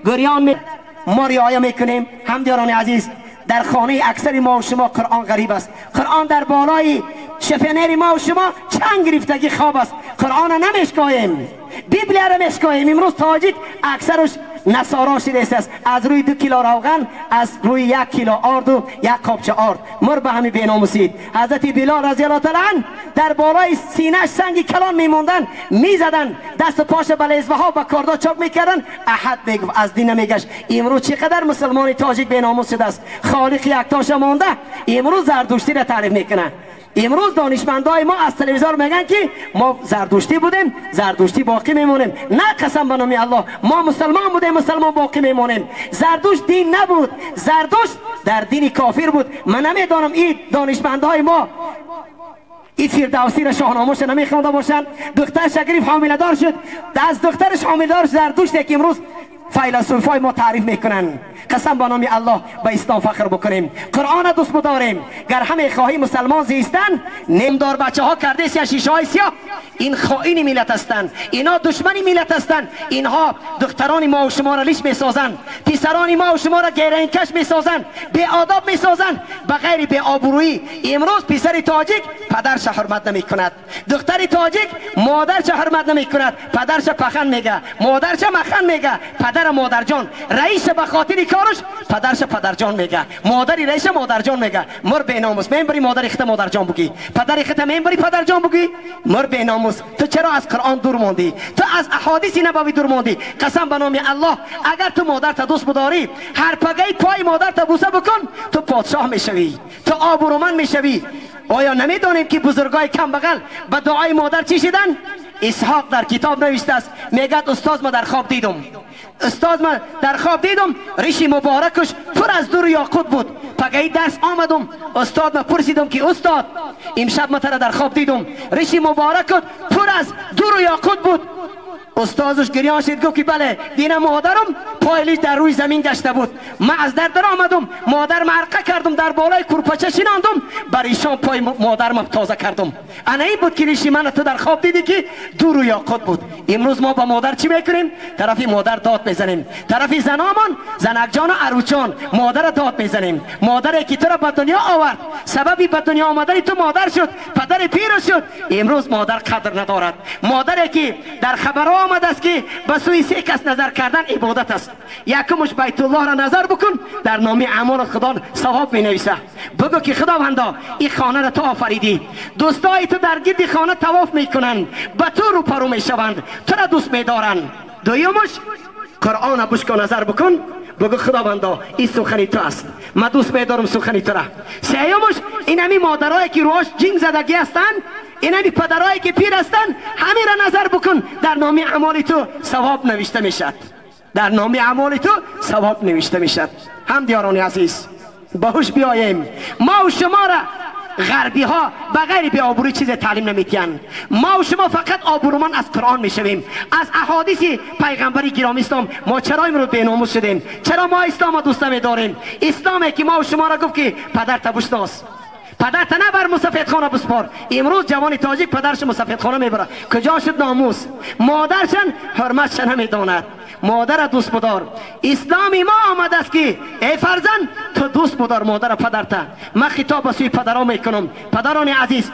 گریان ما رعایت میکنیم. همدیاران عزیز، در خانه اکثر ما و شما قرآن غریب است. قرآن در بالای شفنر ما و شما چند گرفتگی خواب است. قرآن نمیشکاییم، بیبلیه را میشکاییم. امروز تاجیک اکثرش نصارا شده است. از روی 2 کیلو روغن، از روی 1 کیلو آرد و 1 قابچه آرد مر به همین بیناموسید. حضرت بلال رضی الله تعالی عنه در بالای سینه‌اش سنگ کلان میموندن، میزدن، دست و پاش به لزوه ها با کاردا چاک میکردن. احد میگفت از دین نمیگشت. امروز چقدر مسلمان تاجیک بیناموس شده است. خالق یکتاش مانده. امروز زردشتی را تعریف میکنه. امروز دانشمندای ما از تلویزیون میگن که ما زردشتی بودیم، زردشتی باقی میمونیم. نه، قسم به نام الله، ما مسلمان بودیم، مسلمان باقی میمونیم. زردشت دین نبود، زردشت در دین کافر بود. من نمیدانم این دانشمندای ما این فردوسی را شاهنامه‌اش نمیخونده باشن. دختر شگریف حامله دار شد، از دخترش حامله دار زردشت که امروز فیلسوفای ما تعریف میکنن. قسم به نام الله به اسلام فخر بکنیم، قرآن دوست بداریم. گر همه خواهی مسلمان زیستن، نمدار بچه ها کرده سیاه شیشه های سیاه. این خائن ملت هستند، اینا دشمنی ملت هستند. اینها دختران ما و شما را لیش میسازند، پسران ما و شما را گیرین کش میسازند، بی آداب میسازند، بغیر بی آبرویی. امروز پسر تاجیک پدرش حرمت نمی کند، دختر تاجیک مادرش حرمت نمی کند. پدرش پخن میگه، مادرش مخن میگه. پدر مادر جان، رئیس به خاطر کارش پدرش پدر جان میگه، مادری رئیس مادر جان میگه. مر به ناموس میبری مادر خت مادر جان بگی، پدر خت میبری پدر جان بگی. مر به ناموس، تو چرا از قرآن دور موندی؟ تو از احادیث نبوی دور موندی. قسم به نام الله، اگر تو مادر تا دوست بداری، هر پگی پای مادر تا بوسه بکن، تو پادشاه میشوی، تو آبرومند میشوی. آیا نمیدانیم که بزرگای کم بغل به دعای مادر چی شدن؟ اسحاق در کتاب نوشته است، میگه استاد ما در خواب دیدم، استاد من در خواب دیدم ریش مبارکش پر از در یاقوت بود. پگهی درس آمدم، استاد من پرسیدم که استاد امشب من ترا در خواب دیدم ریش مبارکت پر از در یاقوت بود. استادش گریان شد، گفت که بله دیدم مادرم پایلیش در روی زمین گشته بود. من از در آمدم، مادر مرقه کردم، در بالای کورپچه شناندم، بر ایشان پای مادرم تازه کردم. انا این بود که ریشی من تو در خواب دیدی که دور و یاقوت بود. امروز ما با مادر چی میکنیم؟ طرفی مادر داد میزنیم، طرفی زنامان، زنک جان و عروچان مادر داد میزنیم. مادری که تو را به دنیا آورد، سببی به دنیا آمدن تو مادر شد، پدر پیر شد. امروز مادر قدر ندارد. مادری که در خبرها آمده است که به سوی 3 کس نظر کردن عبادت است. یکمش بیت الله را نظر بکن، در نام اعمال خدا ثواب می نویسه. بگو که خداوندا این خانه را تو آفریدی، دوستای تو در گرد خانه طواف میکنند، به تو رو پرو میشوند، تو را دوست میدارند. دویمش قرآن را بشکن، نظر بکن، بگو خداوندا این سخنی تو است، من دوست میدارم سخنی تو را. سیومش این همی مادرایی که روش جنگ زدگی هستند، این همی پدرایی که پیر هستند، همین را نظر بکن، در نام اعمال تو ثواب نوشته میشد، در نام اعمال تو ثواب نوشته میشد. هم دیاران عزیز باهوش بیاییم. ما و شما را غربی ها بغیر بی آبروی چیز تعلیم نمیتین. ما و شما فقط آبرومان از قرآن میشویم، از احادیث پیغمبری گرامی اسلام. ما چرا امروز بیناموس شدیم؟ چرا ما اسلام دوست نمیداریم؟ اسلامی که ما و شما را گفت که پدر تبشناس، پدر تنه بر مسافت خانه بسپار. امروز جوان تاجیک پدرش مسافت خانه میبره، کجا شد ناموس؟ مادرشن حرمتشن نمیداند. مادر دوست بدار. اسلامی ما آمده است که ای فرزند تو دوست بدار مادر پدرت. من خطاب به سوی پدران میکنم. پدران عزیز،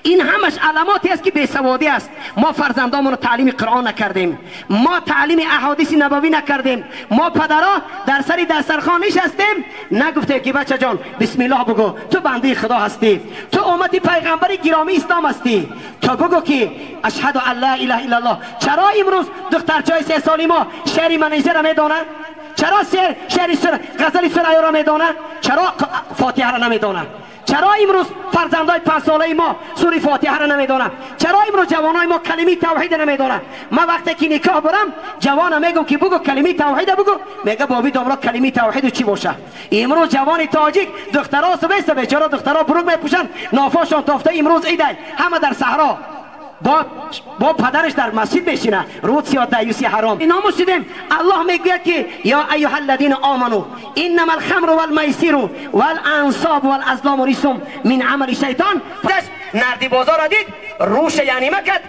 این همش علاماتی است که بیسوادی است. ما فرزندامون رو تعلیم قرآن نکردیم، ما تعلیم احادیث نبوی نکردیم. ما پدرها در سری دسترخوان نشستیم، نگفتیم که بچه جان بسم الله بگو، تو بنده خدا هستی، تو امتی پیغمبر گرامی اسلام هستی، تو بگو که اشهد ان لا اله الا الله. چرا امروز دخترچای 3 سالی ما شعر منیژه را میدونه؟ چرا شعر غزل سریا را میدونه؟ چرا فاتحه را نمیدونه؟ چرا امروز فرزندای 5 ساله ما سوره فاتحه را نمیدونن؟ چرا امروز جوانای ما کلمه توحید نمیدونن؟ من وقتی که نکاح برم جوانم میگم که بگو کلمه توحید بگو، میگه بابی دامرا کلمه توحید چی باشه؟ امروز جوان تاجیک دخترها سبسته بیچاره دخترها بروگ میپوشن، نافاشان تافته. امروز عیده همه در صحرا با پدرش در مسجد بشینه، روز یا دیوسی حرام. اینا ما شدیم. الله میگه که یا ایها الذین آمنو انما الخمر والمیسر والانصاب والازلام رجس من عمل شیطان. نردی بازار را دید، روش یعنی مکد،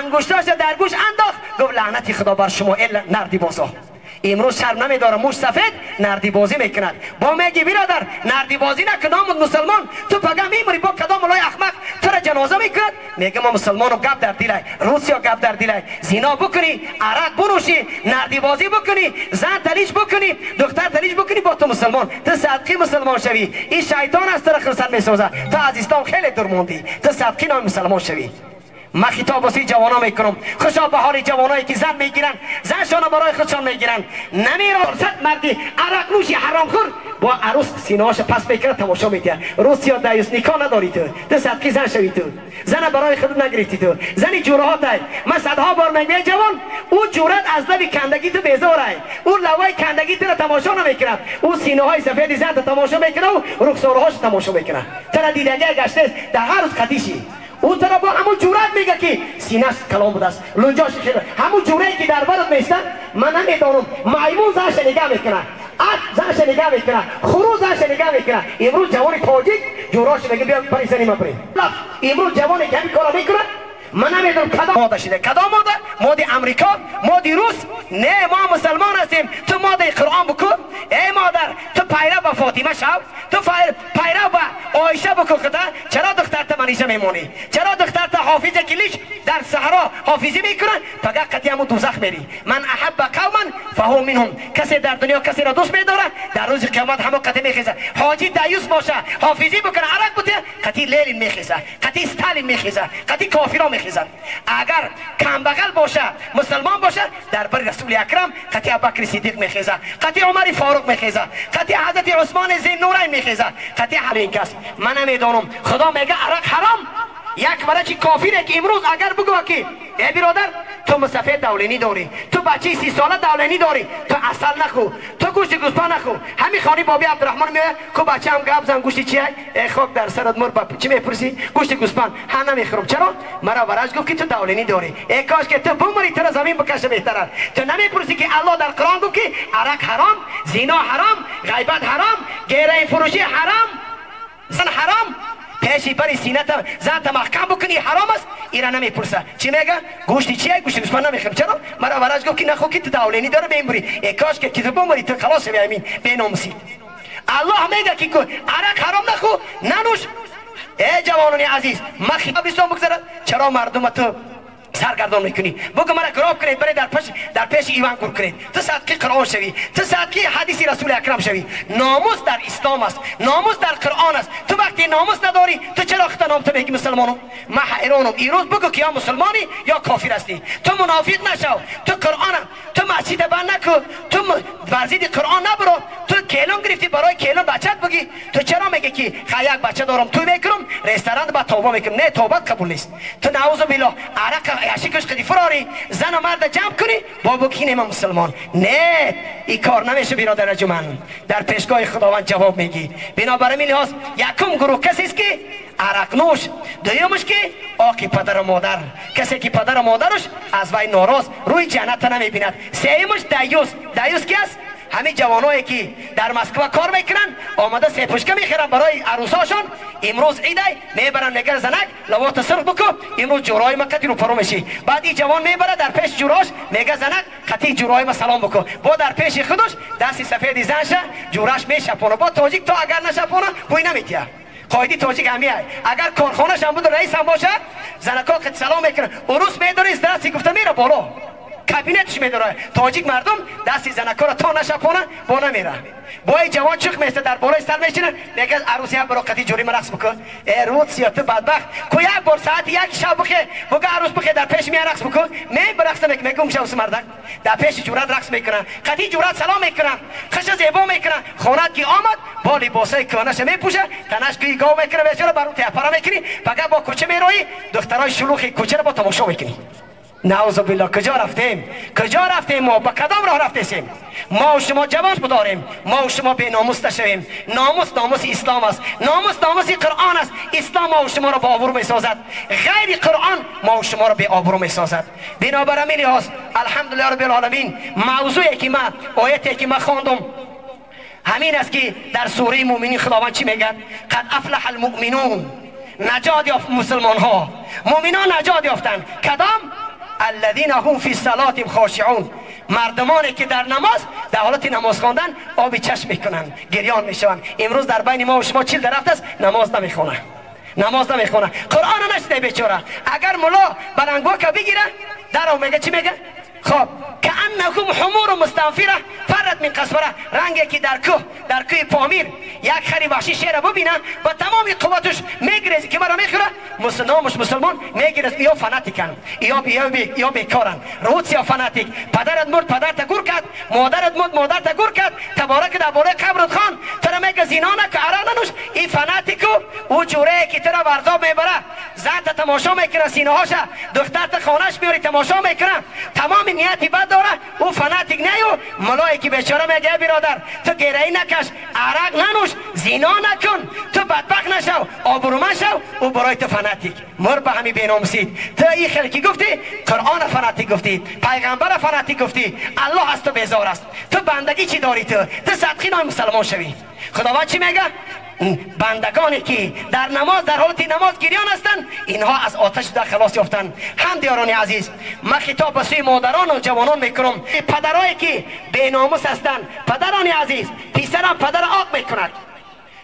انگشتاش در گوش انداخت، گفت لعنتی خدا بر شما الا نردی بازار. امروز شرم نمیداره، موش سفید نردی بازی میکند. با میگی برادر نردی بازی نکن نام مسلمان، تو پگه میموری با کدام مولای احمق تو را جنازه میکند. میگه ما مسلمانو گپ در دیلای، روسیا گپ در دیلای، زنا بکنی، عرق بنوشی، نردی بازی بکنی، زن تلیش بکنی، دختر تلیش بکنی، با تو مسلمان، تو صدقی مسلمان شوی. این شیطان است تو را خرسن میسازه، تو از اسلام خیلی دور موندی، تو صدقی نام مسلمان شوی. ما خطاب واسه جوانا میکنم، خوشا به حال جوانایی که زن میگیرن، زنشان برای خودشان میگیرن. نمیرا صد مردی عرق نوشی حرام خور با عروس سینه‌اش پس میکنه تماشا میکنه. روسیا دایوس نکاح نداری تو صدقی زن شوی. تو زن برای خود نگرفتی، تو زنی جوره ها تای. من صدها بار میگم جوان او جورت از لب کندگی تو بیزاره، او لوای کندگی تو را تماشا نمیکنه، او سینه های سفید زن تو تماشا میکنه و رخسارهاش تماشا میکنه. تو دیدگی گشته در هر روز خطیشی. او طرف با همون جورت میگه که سینه کلام بوده است، لنجاش خیره، همون جورایی که در برات میستن. من نمیدانم میمون زنش نگاه میکنه، زنش نگاه میکنه، خروس زنش نگاه میکنه. امروز جوان تاجیک جوراش میگه بیا پای زنی ما بریم. امروز جوانی که همین کارا میکنه من نمیدونم کدام ماده شده، کدام ماده امریکا، ماده روس. نه ما مسلمان هستیم. تو ماده قرآن بکن. ای مادر تو پیرو به فاطمه شو، تو پیرو به عایشه بکن. خدا چرا دخترت منیشه میمونی؟ چرا دخترت حافظه کلیش در صحرا حافظی میکنه؟ فقط قطعی همون دوزخ میری. من احب قوما فهو منهم. کسی در دنیا کسی را دوست میداره در روز قیامت همون قطعی میخیزه. حاجی دیوس باشه حافظی بکنه عرق بوده قطعی لیلین میخیزه، قطعی استالین میخیزه، قطعی کافرا میخیزن. اگر کم بغل باشه مسلمان باشه در بر رسول اکرم قطعی ابوبکر صدیق میخیزه، قطعی عمر فاروق میخیزه، قطعی حضرت عثمان ذی النورین میخیزه، قطعی هر این کس. من نمیدونم خدا میگه عرق حرام. یک برای کافیره که امروز اگر بگو که ای برادر تو مسافه دولینی داری، تو بچه 30 ساله دولینی داری، تو اصل نخو، تو گوشت گوسفند نخو. همین خانی بابی عبدالرحمن میگه کو بچه هم گپ زن گوشت چیه؟ ای خاک در سرت مر باب چی میپرسی؟ گوشت گوسفند ها نمیخورم. چرا؟ مرا ورش گفت که تو دولینی داری. ای کاش که تو بمری تو زمین بکشه بهتره. تو نمیپرسی که الله در قرآن گفت که عرق حرام، زنا حرام، غیبت حرام، گیره فروشی حرام، زن حرام. پیشی بری سینه تا زن تا محکم بکنی حرام است. ایران نمیپرسه چی میگه؟ گوشتی چیه؟ گوشت گوسفند نمیخورم. چرا؟ مرا ورش گفت که نخو که تو دولینی داره بمیری. ای کاش که تو بمری تو خلاص شوی. امین بیناموسی. الله میگه که عرق حرام نخو، ننوش. ای جوانان عزیز ما خطاب اسلام بگذارد چرا مردم تو سرگردان میکنی؟ بگو مرا گراب کنید برای در پیش ایوان گور کنید. تو صدقی قرآن شوی، تو صدقی حدیث رسول اکرم شوی. ناموس در اسلام است، ناموس در قرآن است. تو وقتی ناموس نداری تو چرا خطا نام تو میگی مسلمانم؟ من حیرانم. امروز بگو که یا مسلمانی یا کافر هستی. تو منافق نشو، تو قرآن، تو مسجد بند نکن، تو ورزید قرآن نبرو، تو کیلون گرفتی برای کیلون بچت بگی. تو چرا میگی که یک بچه دارم تو میکنم رستوران با توبه میکنم؟ نه توبه قبول نیست. تو نعوذ بالله عرق عشقش قدی فراری زن و مرد جمع کنی بابا کی نیم مسلمان. نه این کار نمیشه برادر جمن. در پیشگاه خداوند جواب میگی. بنابراین لحاظ یکم گروه کسی است که عرق نوش، دویمش که آقی پدر و مادر، کسی که پدر و مادرش از وی ناراض روی جنت نمیبیند. سومش دیوس کی است؟ همین جوانایی که در مسکو کار میکنن آمده سه پشکه میخرن برای عروساشون. امروز عیده میبرن نگر زنک لوات سرخ بکن، امروز جورای ما قطعی رو پرو میشی. بعد این جوان میبره در پیش جوراش میگه زنک قطعی جورای ما سلام بکن. با در پیش خودش دستی سفید زنشه جوراش میشپونه. با تاجیک تو اگر نشپونه بوی نمیتیه. قایدی تاجیک همیه. اگر کارخانه‌ش هم بود رئیس هم باشه زنکا قط سلام میکنه. عروس میداره از دستی گفته میره بالا کابینتش میداره. تاجیک مردم دستی زنکا را تا نشپونه با نمیره. با این جوان چخ میسته در بالای سر میشینه میگه عروسی هم برو قطعی جوری رقص بکن. ای روسیا تو بدبخت کو یک بار ساعت یک شب بخه بگه عروس بخه در پیش میان رقص بکن. می برقص میگه اون شوس مردک در پیش جورت رقص میکنن، قطعی جورت سلام میکنن، خش زیبا میکنن. خونت کی آمد با لباسای کانش میپوشه تنش کی گاو میکنه بیچاره برو تپارا میکنی فقط با کوچه میروی دخترای شلوغ کوچه رو با تماشا میکنی. نعوذ بالله کجا رفتیم ما با کدام راه رفتیم؟ ما و شما جواز بداریم، ما و شما بی ناموس نشویم. ناموس اسلام است، ناموس قرآن است. اسلام ما و شما را با آبرو میسازد، غیر قرآن ما و شما را به آبرو میسازد. بنابراین لحاظ الحمدلله رب العالمین موضوعی که من آیتی که من خواندم همین است که در سوره مومنین خداوند چی میگه؟ قد افلح المؤمنون، نجات یافت مسلمان ها، مؤمنان نجات یافتند. کدام؟ الذين هم في صلاتهم خاشعون. مردمانی که در نماز در حالت نماز خواندن آب چشم میکنن، گریان میشوند. امروز در بین ما و شما چیل درخت است، نماز نمیخونه، نماز نمیخونه، قرآن نشده بیچاره. اگر ملا بلنگواکه بگیره در میگه چی میگه؟ خب که انکم حمور مستنفره فرد من قصوره، رنگی که در کوه پامیر یک خری وحشی شیر ببینه با تمام قوتش میگیره که مرا میخوره، مسلمان میگیره. یا فناتیکن یا بیکارن، روت یا فناتیک. پدرت مرد پدرت گور کرد، مادرت مرد مادرت گور کرد، تبارک در بالای قبرت خان ترا میگه زینا نکن، عرق ننوش. این فناتیکو او جوره که ترا ورزاب میبره، زن تا تماشا میکنه سینه هاشه، دختر تا خانهش میاری تماشا میکنه، تمام نیتی بد داره. او فناتیک نیو ملایی که بیچاره میگه برادر تو گرهی نکش، عرق ننوش، زینا نکن، تو بدبخت نشو، آبرومند شو. او برای تو فناتیک. مر به همین بیناموسید. تو این خلقی گفتی، قرآن فناتیک گفتی، پیغمبر فناتیک گفتی، الله از تو بیزار است. تو بندگی چی داری؟ تو صدقی نام مسلمان شوی. خداوند چی میگه؟ بندگانی که در نماز در حالت نماز گریان هستند اینها از آتش در خلاص یافتند. هم دیاران عزیز، من خطاب به سوی مادران و جوانان میکنم، پدرایی که بی ناموس هستند، پدران عزیز، پسرم پدر آق میکند،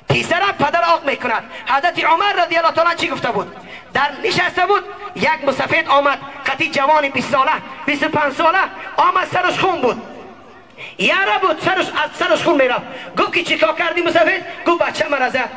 پسرم پدر آق میکند. حضرت عمر رضی الله تعالی چی گفته بود؟ در نشسته بود، یک مسافر آمد، قطعی جوانی 20 ساله 25 ساله آمد، سرش خون بود، یاره بود، سرش خون میرفت. گفت که چیکار کردی مسافر؟ گفت بچه مرا زد.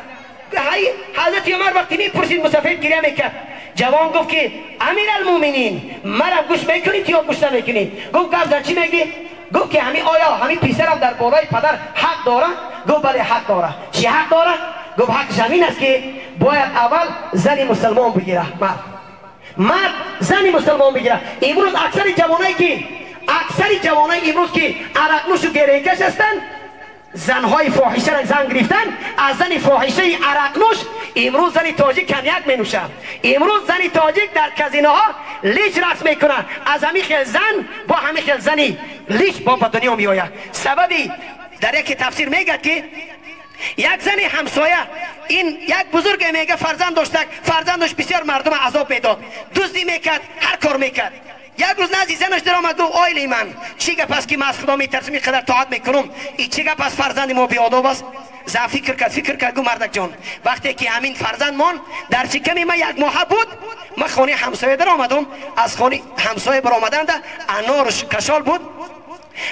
حضرت عمر وقتی میپرسید مسافر گریه میکرد. جوان گفت که امیر المومنین مرا گوش میکنید یا گوش نمیکنید؟ گفت گفت چی میگی؟ گفت که آیا همین پسرم در بالای پدر حق داره؟ گفت بله حق داره. چی حق داره؟ گفت حق زمین است که باید اول زنی مسلمان بگیره، مرد زنی مسلمان بگیره. امروز اکثر جوانای امروز که عرق نوش و گریه کش هستند، زنهای فاحشه را زن گرفتن، از زن فاحشه عرق نوش امروز زن تاجیک کنیاک می نوشن. امروز زن تاجیک در کازینو ها لیچ رقص میکنن، از همین خیل زن با همین خیل زنی لیچ با دنیا می آید. سببی در یک تفسیر میگه که یک زن همسایه، این یک بزرگ میگه فرزندش بسیار مردم عذاب میداد، دزدی میکرد، هر کار میکرد. یک روز نزدی زنش در آمد گفت آیلی من چیگه پس که من از خدا میترسم اینقدر طاعت میکنم، این چیگه پس فرزند ما بیاداب است؟ زن فکر کرد گفت مردک جان وقتی که همین فرزند من در شکم من یک ماه بود، من خانه همسایه در آمدم، از خانه همسایه بر آمدن ده انارش کشال بود،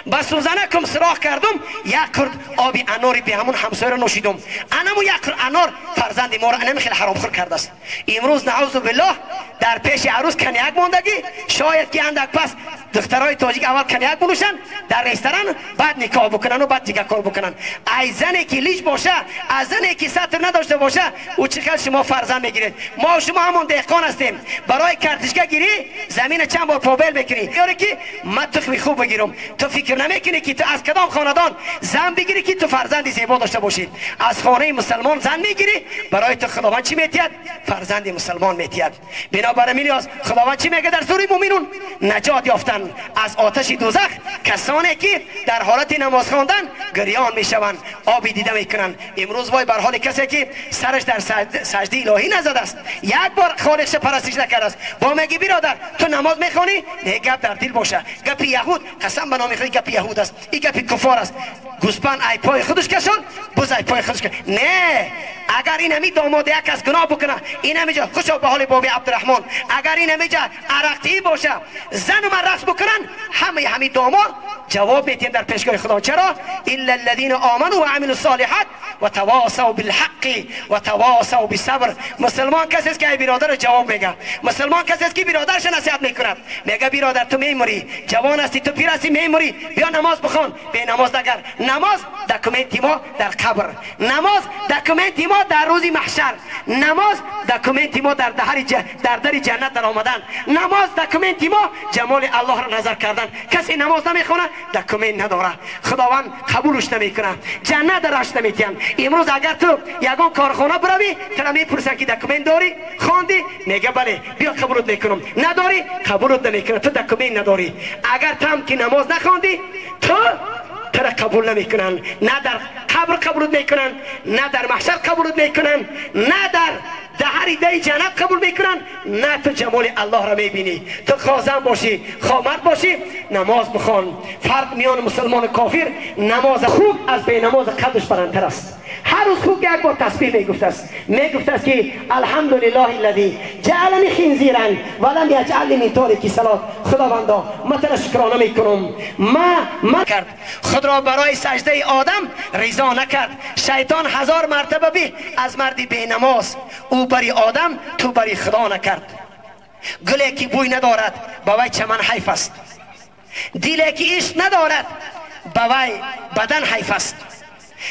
با سوزنه کم سراخ کردم، یک کرد آبی اناری به همون همسایه را نوشیدم. انمو یک کرد انار فرزند ما را انم خیلی حرام خور کرده است. امروز نعوذ بالله در پیش عروس کنیاک ماندگی، شاید که اندک پس دخترای تاجیک اول کنیاک بنوشن در رستوران، بعد نکاح بکنن و بعد دیگه کار بکنن. ای زنی که لیچ باشه، از زنی که ستر نداشته باشه، او چقدر شما فرزند میگیرید. ما و شما همون دهقان هستیم، برای کارتشکه گیری زمین چند بار پابل میکنی، یاری که من تخم خوب بگیرم. تو فکر نمیکنی که تو از کدام خاندان زن بگیری که تو فرزندی زیبا داشته باشید؟ از خانه مسلمان زن میگیری، برای تو خداوند چی میتید؟ فرزند مسلمان میتید. بنابراین میلیاز خداوند چی میگه در سوره مومنون؟ نجات یافتن از آتش دوزخ کسانی که در حالت نماز خواندن گریان میشوند، آبی دیده میکنن. امروز وای بر حال کسی که سرش در سجده الهی نزده است، یک بار خالقش پرستش نکرده است. با میگی برادر تو نماز میخوانی؟ نه، گپ در دل باشه. گپ یهود قسم به نام خدا گپ یهود است، این گپ کفار است. گوسپند ای پای خودش کشان، بز ای پای خودش کشان. نه، اگر این همی داماد یک از گناه بکنه، این همیجا خوشا به حال بابی عبدالرحمن، اگر این همیجا عرقتی باشه، زن و من رقص بکنن، همه داماد جواب میتیم در پیشگاه خدا. چرا؟ الا الذين آمنوا وعملوا الصالحات وتواصوا بالحق وتواصوا بالصبر. مسلمان کسی است که ای برادر جواب میگه. مسلمان کسی است که برادرش نصیحت میکنه، میگه برادر تو میموری، جوان هستی، تو پیر هستی، میموری، بیا نماز بخوان. به نماز نگر. نماز دکومنتی ما در قبر، نماز دکومنتی ما در روز محشر، نماز دکومنتی ما در در جنت در آمدن، نماز دکومنتی ما جمال الله را نظر کردن. کسی نماز نمیخونه دکومنت نداره، خداوند قبولش نمیکنه، جنت درش نمیتین. امروز اگر تو یگان کارخانه بروی، تو میپرسن که دکومنت داری؟ خواندی؟ میگه بله، بیا قبولت میکنم. نداری؟ قبولت نمیکنه، تو دکومنت نداری. اگر تام که نماز نخواندی، تو را قبول نمیکنن، نه در قبر قبولت میکنن، نه در محشر قبولت میکنن، نه در دهری دی جنت قبول میکنن، نه تو جمال الله را میبینی. تو خازن باشی، خامرد باشی، نماز بخوان. فرق میان مسلمان و کافر، نماز خوب از بی نماز قدش برانتر است. هر روز خوب یک بار تسبیح میگفته است، میگفته است که الحمدلله الذی جعلنی خنزیرا ولم یجعلنی من تارک الصلاة. خداوندا من تو را شکرانه میکنم، من کرد خود را برای سجده آدم رضا نکرد. شیطان 1000 مرتبه به از مردی بی نماز، او بری آدم تو بری خدا نکرد. گلی که بوی ندارد با وی چمن حیف است، دلی که عشق ندارد با وی بدن حیف است،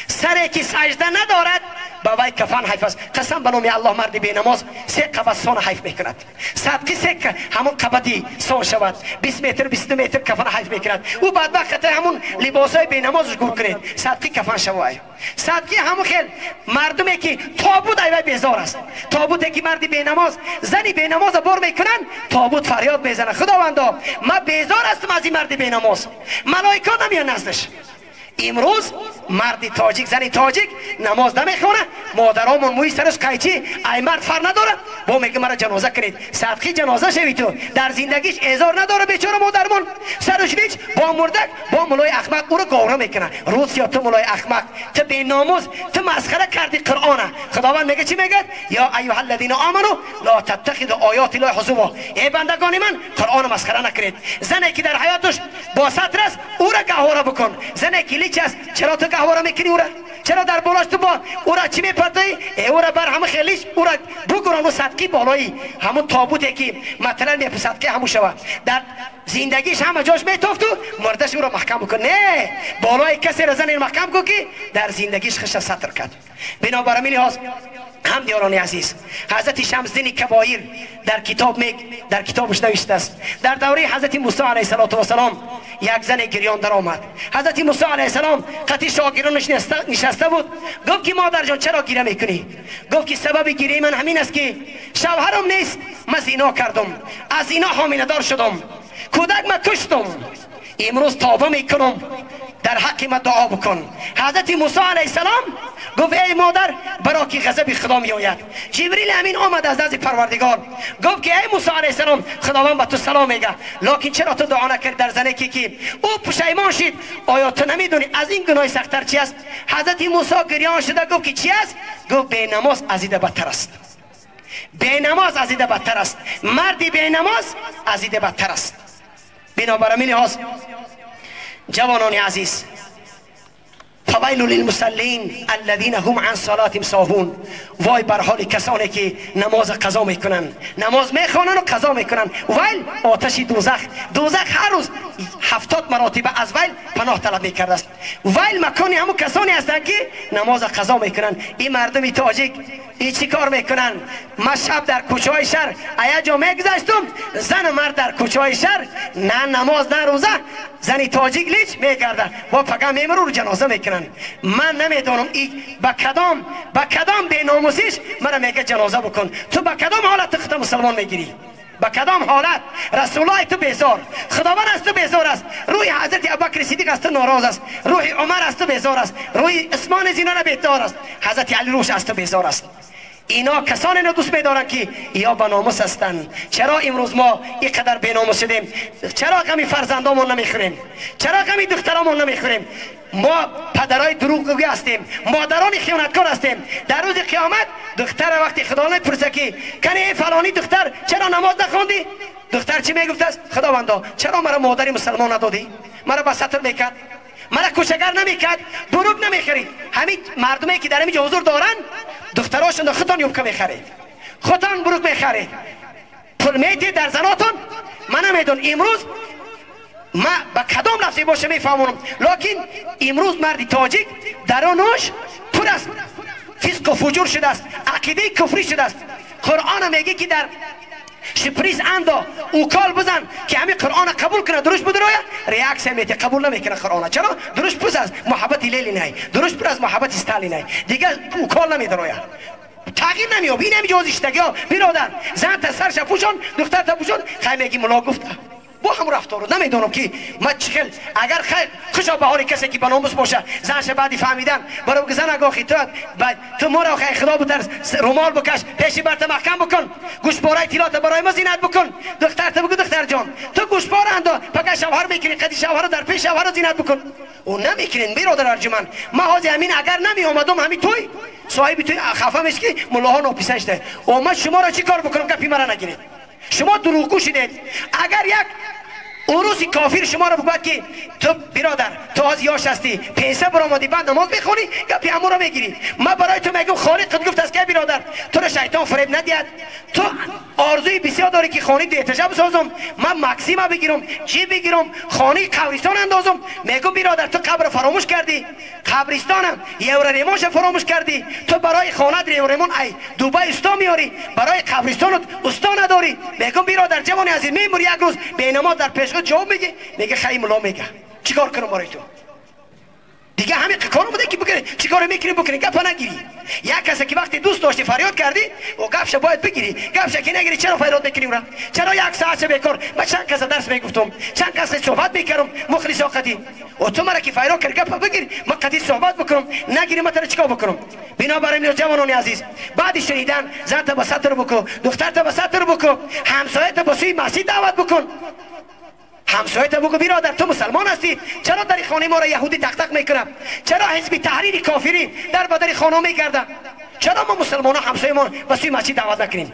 سری که سجده ندارد با وی کفن حیف است. قسم به نام الله مرد بی نماز 3 قبض سان حیف میکند. صدقی 3 همون قبضی سان شود، 20 متر 22 متر کفن حیف میکند. او بدبخت همون لباسای بی نمازش گور کنید، صدقی کفن شود. صدقی همون خیل مردمی که تابوت ایوای بیزار است، تابوتی که مرد بی نماز زنی بی نماز بار میکنن، تابوت فریاد میزنه خداوندا من بیزار هستم از این مرد بی نماز، ملائکه نمیان نزدش. امروز مرد تاجیک زنی تاجیک نماز نمیخونه، مادرامون موی سرش قیچی ای مرد فر نداره با میگه مرا جنازه کنید. صدقی جنازه شوی تو، در زندگیش ازار نداره بیچاره مادرمون، سرش ویچ با مردک با مولای احمق او رو گوره میکنه. روز یا تو مولای احمق، تو بی ناموز، تو مسخره کردی قرآن. خداوند میگه چی میگه؟ یا ایها الذین آمنو لا تتخذوا آیات الله هزوا. ای بندگان من قرآن مسخره نکنید. زنی که در حیاتش با سطر است او را گهواره بکن، زنی که لیچ است چرا تو گهواره میکنی او را؟ چرا در بالاش تو با او را چی میپرتی؟ او را بر همه خیلیش او را بگران و صدقی بالایی همون تابوتی که مثلا میپ صدقی همون شود در زندگیش همه جاش میتوفت و مردش او را محکم بکن. نه، بالای کسی را زن محکم کن که در زندگیش خش سطر کرد. بنابراین هاست هم دیاران عزیز، حضرت شمسدین کبایر در کتابش نوشته است در دوره حضرت موسی علیه السلام یک زن گریان در آمد. حضرت موسی علیه السلام قطعی شاگردانش نشسته بود. گفت که مادر جان چرا گریه میکنی؟ گفت که سبب گریه من همین است که شوهرم نیست، من زنا کردم، از زنا حامله دار شدم، کودک من کشتم، امروز توبه میکنم، در حق من دعا بکن. حضرت موسی علیه السلام گفت ای مادر برای که غضب خدا می آید. جبریل امین آمد از نزد پروردگار گفت که ای موسی علیه السلام خداوند به تو سلام میگه، لکن چرا تو دعا نکردی در زنی که او پشیمان شد؟ آیا تو نمیدونی از این گناه سخت‌تر چی است؟ حضرت موسی گریان شده گفت که چی است؟ گفت بی نماز از این بدتر است، بی نماز از این بدتر است، مردی بی نماز از این بدتر است. بنابراین هاست جوانان عزیز، فویل للمصلین الذین هم عن صلاتهم ساهون. وای بر حال کسانی که نماز قضا میکنن، نماز میخوانن و قضا میکنن. ویل آتش دوزخ هر روز 70 مراتب از ویل پناه طلب میکرده است. ویل مکانی همون کسانی هستند که نماز قضا میکنن. این مردم تاجیک این چی کار میکنن؟ من شب در کوچه های شهر ایا جا میگذشتم، زن مرد در کوچه های شهر نه نماز نه روزه، زنی تاجیک لیچ میگرده و پگاه میمرو رو جنازه میکنن. من نمیدونم این با کدام بی ناموسیش مرا میگه جنازه بکن. تو با کدام حالت خود مسلمان میگیری؟ با کدام حالت؟ رسول الله تو بیزار، خداوند از تو بیزار است، روی حضرت ابوبکر صدیق از تو ناراض است، روی عمر از تو بیزار است، روی عثمان زینان بیزار است، حضرت علی روش از تو بیزار است. اینا کسانی رو دوست می‌دارن که یا با ناموس هستند. چرا امروز ما اینقدر بی ناموس شدیم؟ چرا غمی فرزندامون نمیخوریم؟ چرا غمی دخترامون نمیخوریم؟ ما پدرای دروغگوی هستیم، مادران خیانتکار هستیم. در روز قیامت دختر وقتی خدا میپرسه که کنی فلانی دختر چرا نماز نخوندی؟ دختر چی میگفته است؟ خداوندا چرا مرا مادری مسلمان ندادی؟ مرا با ستر میکرد، مرا کوچگر نمیکرد، دروغ نمیخرید. همین مردمی که در اینجا حضور دارن دختراشون خودتان یوبکه میخرید، خودتان بروک میخرید، پول میدید در زناتون. من نمیدون امروز ما با کدام لفظی باشه میفهمونم، لکن امروز مردی تاجیک درونش پر است فسق و فجور شده است، عقیده کفری شده است. قرآن میگه که در شپریز اندا او کال بزن که همین قرآن قبول کنه، درش بود رویا ریاکس میته قبول نمیکنه قرآن. چرا؟ درش پس از محبت لیلی نه، درش پر از محبت استالی نه، دیگه او کال نمیده رویا، تغییر نمیاب. این همین جوزیشتگی ها برادر، زن تا سرش پوشون، دختر تا پوشون، خیلی میگی ملا گفته با هم رفتار نمیدونم که ما چخل اگر خیر خوشا به حال کسی که بناموس باشه زنش بعدی فهمیدن برای زن اگاخی تو ما را خیر خدا بتر رومال بکش پیشی برت محکم بکن گوشپاره تیلات برای ما زینت بکن دختر تو بگو دختر جان تو گوشپاره اندا پکا شوهر میکنی قدی شوهر در پیش شوهر زینت بکن او نمیکنین برادر ارجمند ما حاضر همین اگر نمی اومدم همین توی صاحب توی خفه میشه که ملاها ناپیسش ده او ما شما را چی کار بکنم گپی مرا نگیرید شما دروغگو شدید اگر یک اوروسی کافر شما رو بگوید که تو برادر تو از یاش هستی پیسه برآمدی بعد نماز میخونی گپی همون رو میگیری ما برای تو میگم خالق گفت است که برادر تو رو شیطان فریب ندید تو آرزوی بسیار داری که خانه دیتجا بسازم من مکسیما بگیرم چی بگیرم خانه قبرستان اندازم میگم برادر تو قبر فراموش کردی قبرستانم یورریمونش فراموش کردی تو برای خانه یورریمون ای دوبای استا میاری برای قبرستانت استا نداری میگم برادر جوانی از این میموری یک روز بینما در پیش جواب میگه خیلی ملا میگه چیکار کنم برای تو دیگه همین کارو بوده که بکنی چیکار میکنی بکنی گپ نگیری یک کسی که وقتی دوست داشتی فریاد کردی و گپش باید بگیری گپش که نگیری چرا فریاد میکنی اون چرا یک ساعت بیکار من چند کس درس میگفتم چند کس صحبت میکردم مخلص قدی و تو مرا که فریاد کردی گپ بگیری من قدی صحبت بکنم نگیری من تو چیکار بکنم بنابراین جوانان عزیز بعد شنیدن زن تا به ستر بکن دختر تا به ستر بکن همسایه تا به سوی مسجد دعوت بکن همسایت بگو برادر تو مسلمان هستی چرا در خانه ما را یهودی تق میکنم چرا حزب تحریر کافری در بدر خانه میگرده چرا ما مسلمان ها همسایه ما به سوی مسجد دعوت نکنیم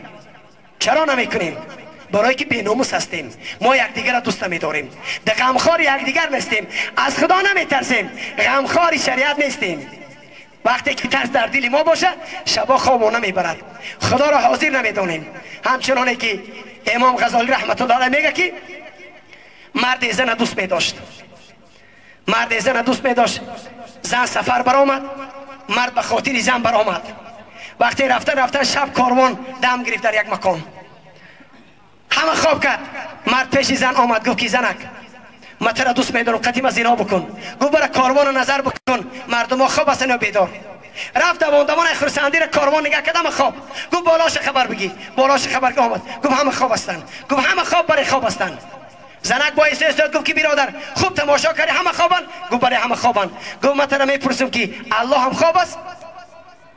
چرا نمیکنیم برای که بیناموس هستیم ما یکدیگر را دوست نمیداریم در غمخوار یکدیگر نیستیم از خدا نمیترسیم غمخوار شریعت نیستیم وقتی که ترس در دل ما باشه شبا خواب نمیبرد خدا را حاضر نمیدونیم همچنانه که امام غزالی رحمت الله علیه میگه که مرد زن دوست می داشت مرد زن دوست می داشت زن سفر برآمد مرد به خاطر زن برآمد وقتی رفتن شب کاروان دم گرفت در یک مکان همه خواب کرد مرد پیش زن آمد گفت که زنک من تو را دوست می دارم قدیم از زنا بکن گفت برای کاروان نظر بکن مردم ها خواب هستن و بیدار رفت دوان خرسندی را کاروان نگاه کردم خواب گفت بالاش خبر بگی بالاش خبر آمد گفت همه خواب هستن گفت همه خواب برای خواب هستن زنک با استاد گفت که برادر خوب تماشا کردی همه خوابن گفت برای همه خوابن گفت من ترا میپرسم که الله هم خواب است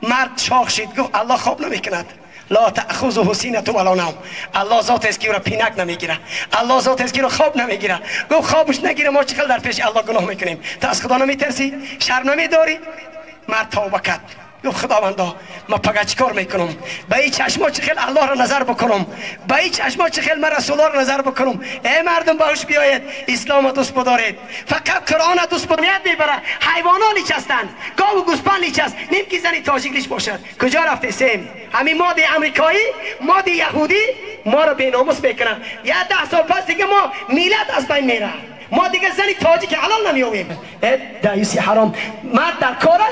مرد شاخ شد گفت الله خواب نمیکند لا تأخذه سینة ولا نوم الله ذات است که او را پینک نمیگیره الله ذات است که او را خواب نمیگیره گفت خوابش نگیره ما چقدر در پیش الله گناه میکنیم تو از خدا نمیترسی شرم نمیداری مرد توبه کرد گفت خداوندا ما پگه چیکار میکنم به این چشما چخیل الله را نظر بکنم به این چشما چخیل من رسول الله را نظر بکنم ای مردم باش بیاید اسلام دوست بدارید فقط قرآن دوست بدارید میبره حیوانا لیچ هستند گاو و گوسپند لیچ است نیم که زنی تاجیک لیچ باشد کجا رفته سیم همین ماده امریکایی ماده یهودی ما را بیناموس میکنن یا 10 سال پس دیگه ما میلاد از بین میره ما دیگه زنی تاجیک حلال نمیویم دایوسی حرام مرد در کاره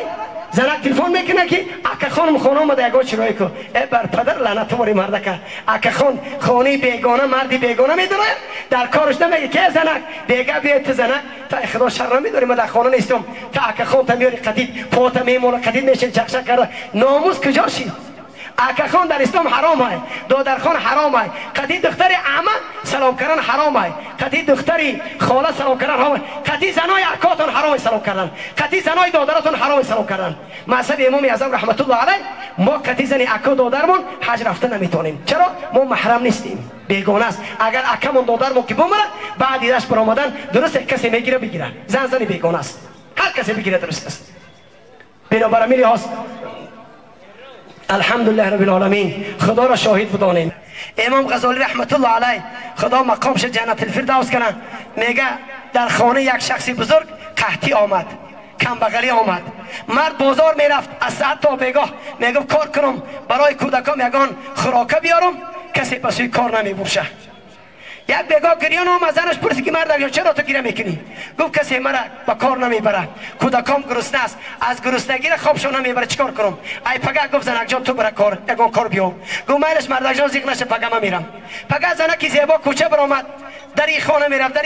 زنک تلفن میکنه که اکا خانم خانه آمده اگه چرایی که ای بر پدر لعنت باری مردکه اکا خان خانه بیگانه مردی بیگانه میدونه در کارش نمیگه که زنک دیگه بیاید تو زنک تا خدا شر نمیداری من در خانه نیستم تا اکا خان تا میاری قدید پاتا میمونه قدید میشه چکشک کرده ناموس کجا شید اکا خان در اسلام حرام های دادر خان حرام های قدید دختر عمه سلام کردن حرام های قدید دختری خاله سلام کردن حرام های قدید زنای اکاتون حرام سلام کردن قدید زنای دادراتون حرام سلام کردن مذهب امام اعظم رحمت الله علیه ما قدید زنی اکا دادرمون حج رفتن نمیتونیم چرا ما محرم نیستیم بیگانه است اگر اکمون دادرمون که بمره بعد دیدش برآمدن درست کسی میگیره بگیره زنی بیگانه است هر کسی بگیره درست است بنابراین میلی هاست الحمدلله رب العالمین خدا را شاهد بدانیم امام غزالی رحمت الله علیه خدا مقامش جنت الفردوس کنه میگه در خانه یک شخص بزرگ قحطی آمد کم بغلی آمد مرد بازار میرفت از ساعت تا بیگاه میگه کار کنم برای کودکام یگان خوراکه بیارم کسی پسوی کار نمیبوشه یک بیگاه گریان آمد زنش پرسی که مرد چرا تو گریه میکنی گفت کسی مرا با کار نمیبره کودکام گرسنه است از گرسنگی خوابشو نمیبره چیکار کنم ای پگه گفت زنک جان تو برای کار یگان کار بیو گفت میلش مرد جان زیغ نشه پگه من میرم پگه زنکی زیبا کوچه برآمد در این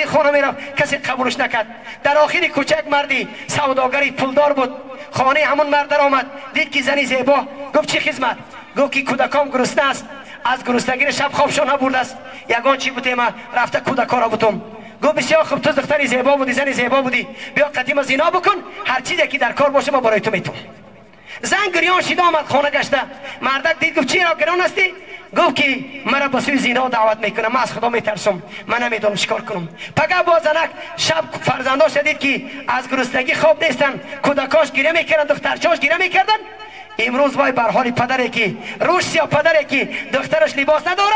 خانه میرفت کسی قبولش نکرد در آخر کوچه یک مردی سوداگری پولدار بود خانه همون مرد در آمد دید که زنی زیبا گفت چی خدمت گفت که کودکام گرسنه است از گرسنگی شب خوابشون نبرده است. یگان چی بودیم رفته کودکارا بودم. گفت بسیار خوب، تو دختر زیبا بودی، زن زیبا بودی، بیا قدیم زنا بکن، هر چیزی که در کار باشه ما برای تو میتونم. زن گریان شد آمد خانه گشته. مردک دید گفت چرا گریان هستی؟ گفت که مرا به سوی زنا دعوت میکنه، من از خدا میترسم، من نمیدونم چیکار کنم. پگاه با زنک شب فرزنداش دید که از گرسنگی خواب نیستن، کودکاش گریه میکردن، دخترچاش گریه میکردن. امروز وای بر حال پدری که روسیا پدری که دخترش لباس نداره،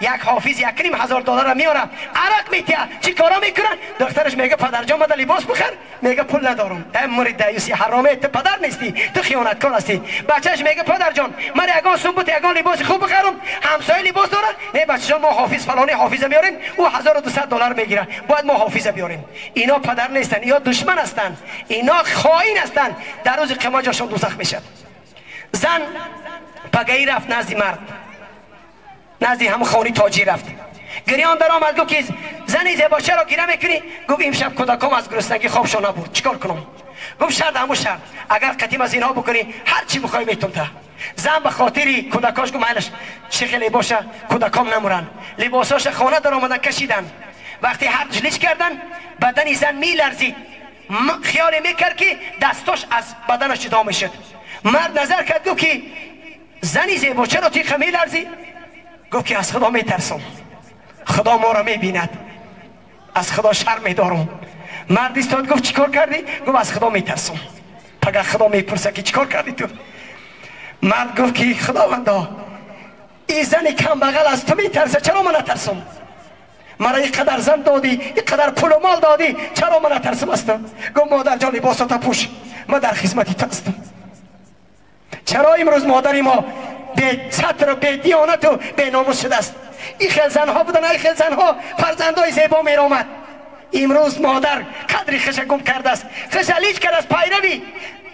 یک حافظ $1,500 میاره، عرق میتیه، چی کارا میکنه؟ دخترش میگه پدر جان مده لباس بخر، میگه پول ندارم. ای مرید دیوسی حرامه، تو پدر نیستی، تو خیانتکار هستی. بچهش میگه پدر جان من یگان سنبوت یگان لباس خوب بخرم، همسایه لباس داره، نه بچه جان ما حافظ فلانی حافظ میاریم، او $1,200 میگیره، باید ما حافظ بیاریم. اینا پدر نیستن، یا دشمن هستن، اینا خائن هستن، در روز قیامت جاشون دوزخ میشه. زن پگاهی رفت نزد مرد، نزدی هم خانی تاجی رفت، گریان در آمد. گفت که زنی زیبا چرا گریه میکنی؟ گفت امشب کودکام از گرسنگی خوابشون نبرد، چیکار کنم؟ گفت شرط همون شرط، اگر قدیم از اینها بکنی هر چی بخوای میتونم ته. زن به خاطری کودکاش گفت مالش چه خیلی باشه کودکام نمورن، لباساش خانه در آمدن کشیدن. وقتی هر جلیش کردن بدن زن میلرزید، خیال میکرد که دستاش از بدنش جدا میشد. مرد نظر کرد گفت که زنی زیبا چرا تیغ میلرزی؟ گفت که از خدا میترسم، خدا ما را میبیند، از خدا شرم میدارم. مرد ایستاد گفت چیکار کردی؟ گفت از خدا میترسم. پگه خدا میپرسه که چیکار کردی تو؟ مرد گفت که خداوندا این زن کم بغل از تو میترسه، چرا من نترسم؟ مرا اینقدر زن دادی، اینقدر پول و مال دادی، چرا من نترسم هستم؟ گفت مادر جان لباسات پوش، من در خدمتی تو هستم. چرا امروز مادری ما به سطر و به دیانت و به ناموس شده است؟ این خیل زنها بودن، این خیل زنها فرزندای زیبا میرامد. امروز مادر قدری خش گم کرده است، خشلیج کرده است،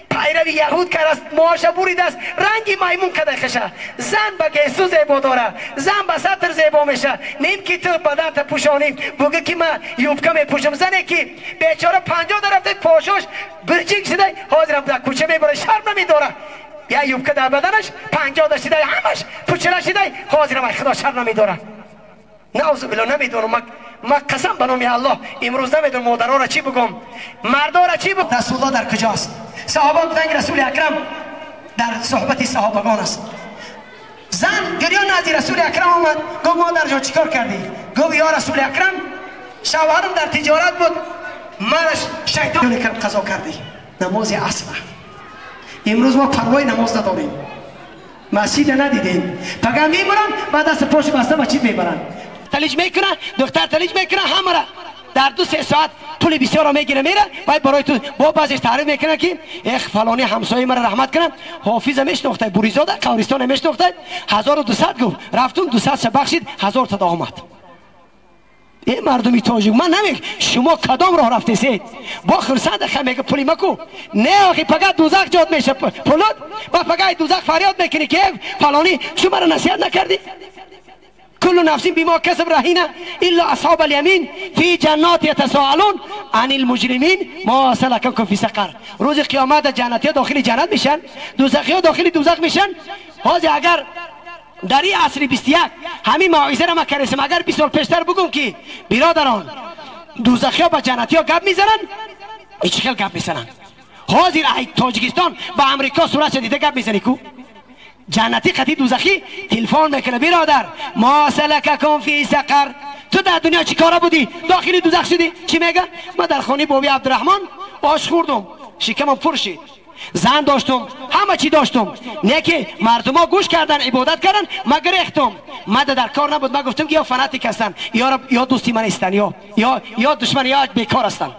پیروی یهود کرده است، موهاش بریده است، رنگی میمون کرده خشه. زن به گیسو زیبا داره، زن به سطر زیبا میشه. نیم که تو بدن تا پوشانیم بگه که من یوبکه میپوشم. زنی که بیچاره 50 رفته پاشاش برچینگ شده، حاضرم در کوچه میبره، شرم نمیداره. یا یوبکه در بدنش 50 داشته، همش پوچله شده، حاضرم خدا شرم نمیداره. نعوذ بالله نمیدونم. من قسم به نام الله امروز نمیدونم مادرها را چی بگم، مردا را چی بگم. رسول الله در کجاست؟ صحابه بودن که رسول اکرم در صحبت صحابگان است. زن گریان نزد رسول اکرم آمد، گفت مادر جان چیکار کردی؟ گفت یا رسول اکرم شوهرم در تجارت بود، منش شیطان قضا کردی. نماز عصر امروز ما پروای نماز نداریم، مسجد ندیدیم، پگه میبرن بعد دست پاش بسته بچید میبرن، تلیج میکنه، دختر تلیج میکنه، همه را در 2-3 ساعت پول بسیار را میگیره میره. باید برای تو با بعضش تعریف میکنه که اخ فلانی همسایه مرا رحمت کنم، حافظ میشناخته، بوریزاده قبرستان میشناخته، 1200 گفت رفتم 200 بخشید، 1000 تا آمد. این مردمی تاجیک من نمیگم شما کدام راه رفتید با خرسند خمیگه پولی مکو، نه آخی پگه دوزخ جاد میشه پولاد با پگه دوزخ فریاد میکنی که فلانی شما را نصیحت نکردی؟ كل نفس بما كسب رهينة الا اصحاب اليمين في جنات يتساءلون عن المجرمين ما سلككم في سقر. روز قیامت جنتی داخل جنت میشن، دوزخی داخل دوزخ میشن. باز اگر در این عصر 21 همین موعظه را ما کردیم، اگر 20 سال پیشتر بگم که برادران دوزخی ها با جنتی ها گپ میزنن، هیچ خیلی گپ میزنن. حاضر تاجیکستان با امریکا صورت دیده گپ میزنی کو جنتی قطعی دوزخی تلفن میکنه برادر ما سلککم فی سقر، تو در دنیا چی کارا بودی داخلی دوزخ شدی؟ چی میگه؟ من در خانه بابی عبدالرحمن آش خوردم، شکمم پر شد، زن داشتم، همه چی داشتم، نه که مردم ها گوش کردن عبادت کردن، من گریختم، من در کار نبود، من گفتم که یا فناتیک هستن یا دوستی من هستن یا دشمن یا بیکار هستن.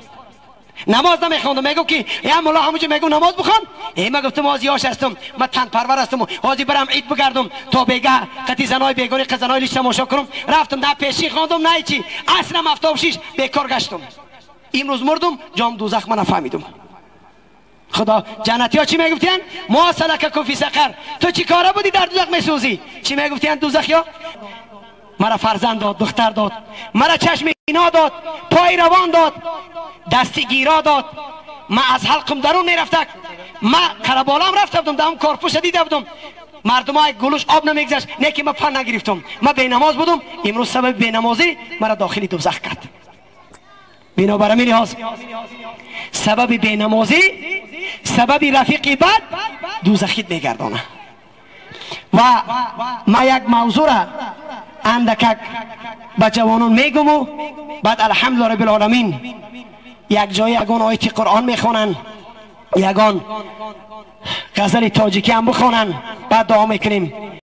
نماز نمیخوندم، میگم که یا مولا همونجا میگم نماز بخوان، من گفتم آزیاش هستم، من تن پرور هستم، آزی برم عید بگردم تا بگه قطعی زنای بیگانی قزنای لیش تماشا کنم. رفتم نه پیشی خواندم نه چی، اصلا 76 بیکار گشتم. امروز مردم جام دوزخ من نفهمیدم. خدا جنتی ها چی میگفتین؟ ما سلککم فی سقر، تو چی کاره بودی در دوزخ میسوزی؟ چی میگفتین دوزخی ها؟ مرا فرزند داد، دختر داد، مرا چشم اینا داد، پای روان داد، دستی گیرا داد، من از حلقم درون میرفتم، من قربالام رفته بودم، دم کارپوش دیده بودم، مردم های گلوش آب نمیگذشت، نه که من پن نگرفتم، من بینماز بودم، امروز سبب بینمازی مرا داخل دوزخ کرد. بنابر همین لحاظ سبب بینمازی سبب رفیقی بد دوزخیت میگردانه. و ما یک موضوع را اندکک به جوانان میگم و بعد الحمدلله رب العالمین یک جای یگان آیت قرآن میخوانن، یگان غزل تاجیکی هم بخوانن، بعد دعا میکنیم.